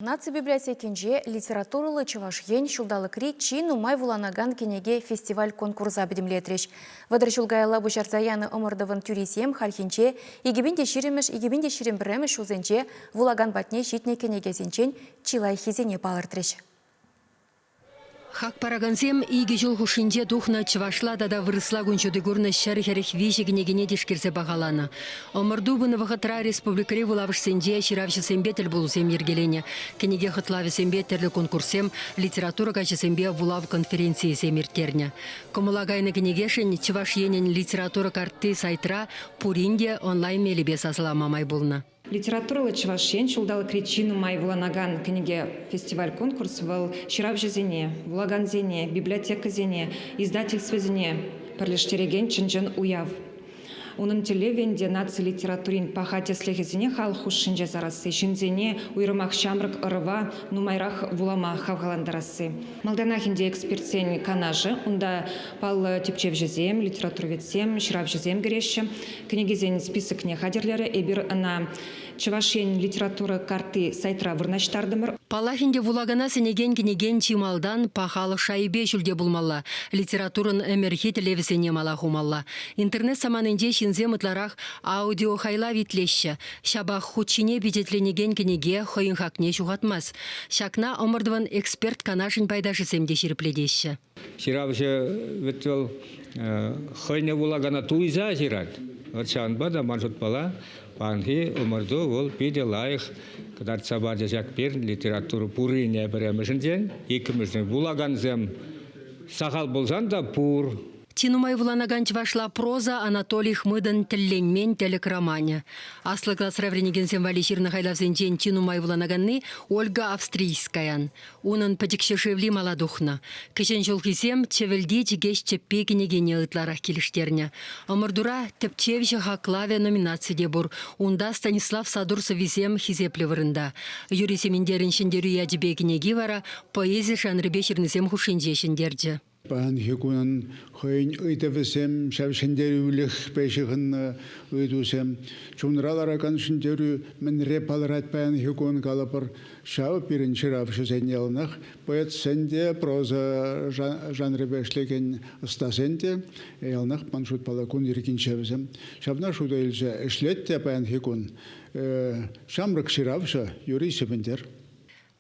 Наци библиотекинже литературалы чывашен шулдалы кри чин умай вуланаган кенеге фестиваль конкурса бедемлетреш. Вадар шулгайла бушарзаяны омырдывын тюрисем хальхинче, игибинде ширим біремеш шузенче вулаган батне житне кенеге зенчен чилай хизене палыртреш. Хак парагансем иге жол хушинде духна чывашла да вырысла гунчуды гурна шәрхәріх виші генегене дешкерсе бағалана. Омырду бұны вағытра республикари вулавыш сенде ширавшы сембетел болусем ергелене. Кенеге хытлавы сембетерлі конкурсем литература качы сембе вулав конференции семертерне. Комулагайны кенегешін чываш енен литература карты сайтра пуринде онлайн мелебе сасыла мамай болна. Литература чывашен шулдалы кричину май вуланаган книге фестиваль конкурс вал ширавжы зене, вулаган зене, библиотека зене, издательство зене, парлештереген чынжын уяв. Унын телевенде наци литературин пахате слехезене халхуш шинже зарасы, шинзене уйрымах шамрык ырыва нумайрах вулама хавгаландарасы. Малданахинде экспертсен канажы, унда пал тепчевжезем, литературоведсем, ширавжезем герещи, книгезен список не хадерлері, эбир на чывашен литература карты сайтра вырнаштардымыр. Палахинде вулагана сенеген кенеген чималдан пахалы шайбе жүлде булмалла. Литературын эмерхет левесене мала хумалла. Интернет саманынде шинзе мытларах аудио хайла витлеші. Шабах худшине бедетленеген кенеге хойын хакне шуғатмас. Шакна омырдыван эксперт канашын пайдашы семде шерпледеші. Ширавшы веттел хойне вулагана туйза жират. Отшанбада маршрут бала. Панхи омырду ол пиде лайық кадар сабарда жакпер литература пурыне біремішінден. Екіміздің вулаганзем сақал болсан да пур. Тинумай вуланаган чывашла проза Анатолий Хмыдын тілленмен телекромане. Аслы класс ревренеген валиширны хайлавзенчен Тинумай вуланаганны Ольга Австрийскаян. Унын пәтікшешевли маладухна. Кешен жолхисем чевелде чегеш чеппе кенегене ытларах келіштерне. Омырдура тепчевші хаклаве номинациде бур. Унда Станислав Садурсов висем хизеплевырында. Юрий Семендерін шендеру ядебе кенеги вара поэзия шанрыбе ширнысем хушинже шендерді. Пан хекунан хойн ыйтавесем шавшендерюлих пешихын ыйтусем чунралара каншендерю мен репалрат пан хекун калапар шау пирин ширавшы сенелнах поэт сенде проза жанры бешлеген стасенде елнах паншут палакун иркинчевсем шавна шуда илже эшлетте пан хекун шамрак ширавша Юрий Семендер.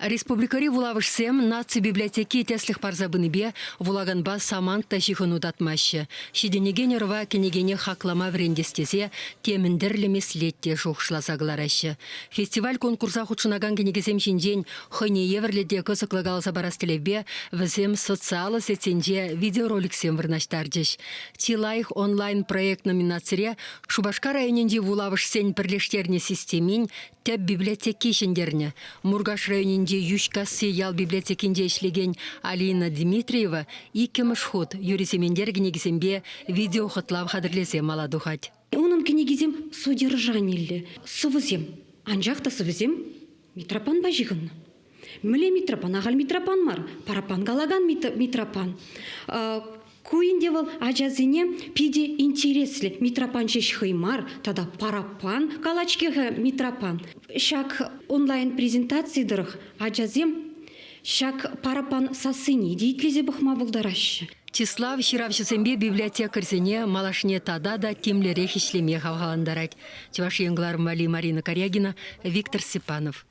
Республикари вулавышсем наци библиотеки теслих парзабыныбе вулаганба самант тащихын удатмашы. Шиденеген рва кенегене хаклама врендестесе теміндірліме слетте шоқшыласағыларашы. Фестиваль конкурса худшынаган кенегесем шинжен хыне еверледе кысықлыгалса барастелебе візем социалы сетсенже видеороликсем вырнаштардыш. Тилайх онлайн проект номинацире Шубашкар районенде вулавышсен пірлештерне системин теп библиотеки шендерне. Мургаш районенде Ющкасы ял библиотекинде ишлеген Алина Дмитриева иккемыш ход Юрий Семендер кенегесембе видео хотлав хадырлесе маладухать. Унын кенегесем содержанилі. Сывызем. Анжақта сывызем Митропан бажығын. Міле Митропан, ағал Митропан мар. Парапан галаган Митропан. Куиндевал ажазине пиде интересли Митропан шешхаймар, тада парапан калачкеха Митропан. Шак онлайн презентации дырых ажазем шак парапан сасыни дейтлезе бахма булдарашы. Тислав ширавшысембе библиотекарзене малашне тада да темлерех ишлеме хавгаландарать. Чуваш енгыларым Марина Корягина, Виктор Степанов.